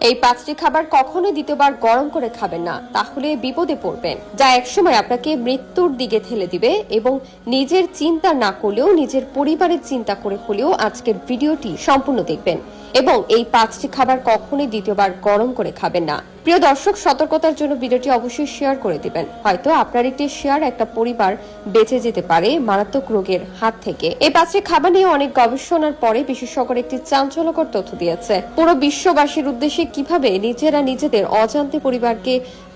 এই 5টি খাবার কখনোই দ্বিতীয়বার গরম করে খাবেন না, তাহলে বিপদে পড়বেন, যা একসময় আপনাকে মৃত্যুর দিকে ঠেলে দিবে। এবং নিজের চিন্তা না করলেও নিজের পরিবারের চিন্তা করে হলেও আজকের ভিডিওটি সম্পূর্ণ দেখবেন এবং এই 5টি খাবার কখনোই দ্বিতীয়বার গরম করে খাবেন না। প্রিয় দর্শক, সতর্কতার জন্য ভিডিওটি অবশ্যই শেয়ার করে দিবেন। হয়তো আপনার একটি শেয়ার একটা পরিবার বেঁচে যেতে পারে মারাত্মক রোগের হাত থেকে। এই 5টি খাবার নিয়ে অনেক গবেষণার পরে বিশেষজ্ঞরা একটি চাঞ্চল্যকর তথ্য দিয়েছে। পুরো বিশ্ববাসীর উদ্দেশ্যে কিভাবে নিজেরা নিজেদের অজান্তে পরিবারকে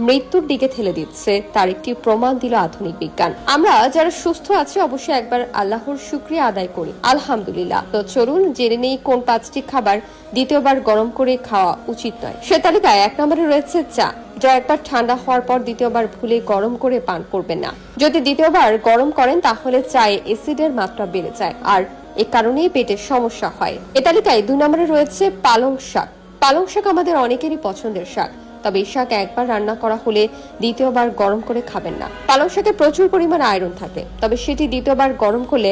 মৃত্যুর দিকে ঠেলে দিচ্ছে তার একটি প্রমাণ দিল আধুনিক বিজ্ঞান। আমরা যারা সুস্থ আছি অবশ্যই একবার আল্লাহর শুকরিয়া আদায় করি, আলহামদুলিল্লাহ। তো চলুন জেনে নেই কোন 5টি খাবার দ্বিতীয়বার গরম করে খাওয়া উচিত নয়। সে তালিকায় 1 নম্বরে রয়েছে চা, যা একবার ঠান্ডা হওয়ার পর দ্বিতীয়বার ভুলে গরম করে পান করবেন না। যদি দ্বিতীয়বার গরম করেন তাহলে চায়ে অ্যাসিডের মাত্রা বেড়ে যায় আর এ কারণেই পেটের সমস্যা হয়। এ তালিকায় 2 নম্বরে রয়েছে পালং শাক। পালং শাক আমাদের অনেকেরই পছন্দের শাক, তবে এই শাক একবার রান্না করা হলে দ্বিতীয়বার গরম করে খাবেন না। পালং শাকে প্রচুর পরিমাণ আয়রন থাকে, তবে সেটি দ্বিতীয়বার গরম করলে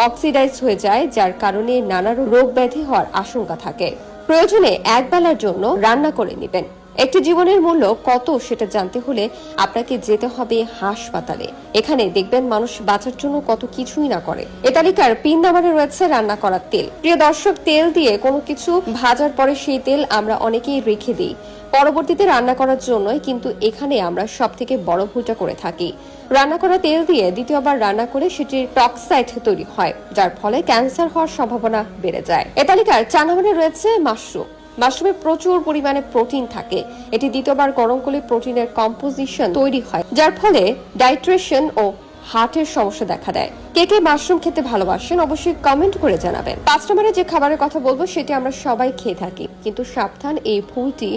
অক্সিডাইজ হয়ে যায়, যার কারণে নানা রোগ ব্যাধি হওয়ার আশঙ্কা থাকে। প্রয়োজনে একবেলার জন্য রান্না করে নেবেন। একটি জীবনের মূল্য কত সেটা জানতে হলে আপনাকে যেতে হবে হাসপাতালে। এখানে দেখবেন মানুষ বাঁচার জন্য কত কিছুই না করে। এ তালিকার 3 নম্বরে রয়েছে রান্না করা তেল। প্রিয় দর্শক, তেল দিয়ে কোনো কিছু ভাজার পরে সেই তেল আমরা অনেকেই রেখে দিই পরবর্তীতে রান্না করার জন্যই, কিন্তু এখানে আমরা সব থেকে বড় ভুলটা করে থাকি। রান্না করা তেল দিয়ে দ্বিতীয়বার রান্না করে সেটির টক্সাইড তৈরি হয়, যার ফলে ক্যান্সার হওয়ার সম্ভাবনা বেড়ে যায়। এ তালিকার 4 নম্বরে রয়েছে মাশরুম। মাশরুমে প্রচুর পরিমাণে প্রোটিন থাকে। এটি দ্বিতীয়বার গরম করলে প্রোটিনের কম্পোজিশন তৈরি হয়, যার ফলে ডাইট্রেশন ও হার্টের সমস্যা দেখা দেয়। কে কে মাশরুম খেতে ভালোবাসেন অবশ্যই কমেন্ট করে জানাবেন। 5 নম্বরে যে খাবারের কথা বলবো সেটি আমরা সবাই খেয়ে থাকি, কিন্তু সাবধান, এই ভুলটি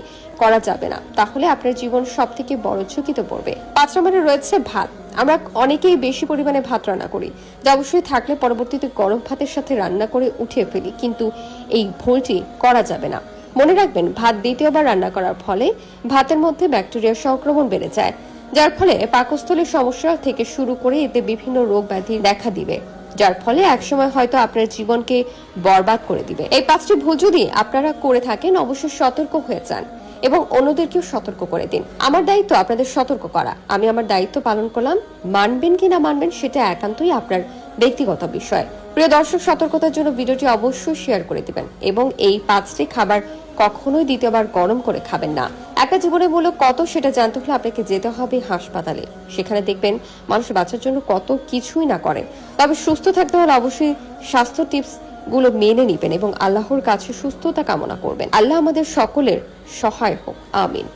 করা যাবে না, তাহলে আপনার জীবন সব থেকে বড় ঝুঁকিতে পড়বে। 5 নম্বরে রয়েছে ভাত। আমরা অনেকেই বেশি পরিমাণে ভাত রান্না করি, যা অবশ্যই থাকলে পরবর্তীতে গরম ভাতের সাথে রান্না করে উঠিয়ে ফেলি, কিন্তু এই ভুলটি করা যাবে না। মনে রাখবেন, ভাত দ্বিতীয়বার রান্না করার ফলে ভাতের মধ্যে ব্যাকটেরিয়ার সংক্রমণ বেড়ে যায়, যার ফলে পাকস্থলীর সমস্যা থেকে শুরু করে এতে বিভিন্ন রোগ ব্যাধি দেখা দিবে, যার ফলে একসময় হয়তো আপনার জীবনকে বরবাদ করে দিবে। এই 5টি ভুল যদি আপনারা করে থাকেন অবশ্যই সতর্ক হয়ে যান এবং অন্যদেরকেও সতর্ক করে দিন। আমার দায়িত্ব আপনাদের সতর্ক করা, আমি আমার দায়িত্ব পালন করলাম। মানবেন কি না মানবেন সেটা একান্তই আপনার ব্যক্তিগত বিষয়। প্রিয় দর্শক, সতর্কতার জন্য ভিডিওটি অবশ্যই শেয়ার করে দিবেন এবং এই 5টি খাবার কখনোই দ্বিতীয়বার গরম করে খাবেন না। একটা জীবনের মূল্য কত সেটা জানতে হলে আপনাকে যেতে হবে হাসপাতালে। সেখানে দেখবেন মানুষ বাঁচার জন্য কত কিছুই না করে। তবে সুস্থ থাকতে হলে অবশ্যই স্বাস্থ্য টিপস গুলো মেনে নিবেন এবং আল্লাহর কাছে সুস্থতা কামনা করবেন। আল্লাহ আমাদের সকলের সহায় হোক, আমিন।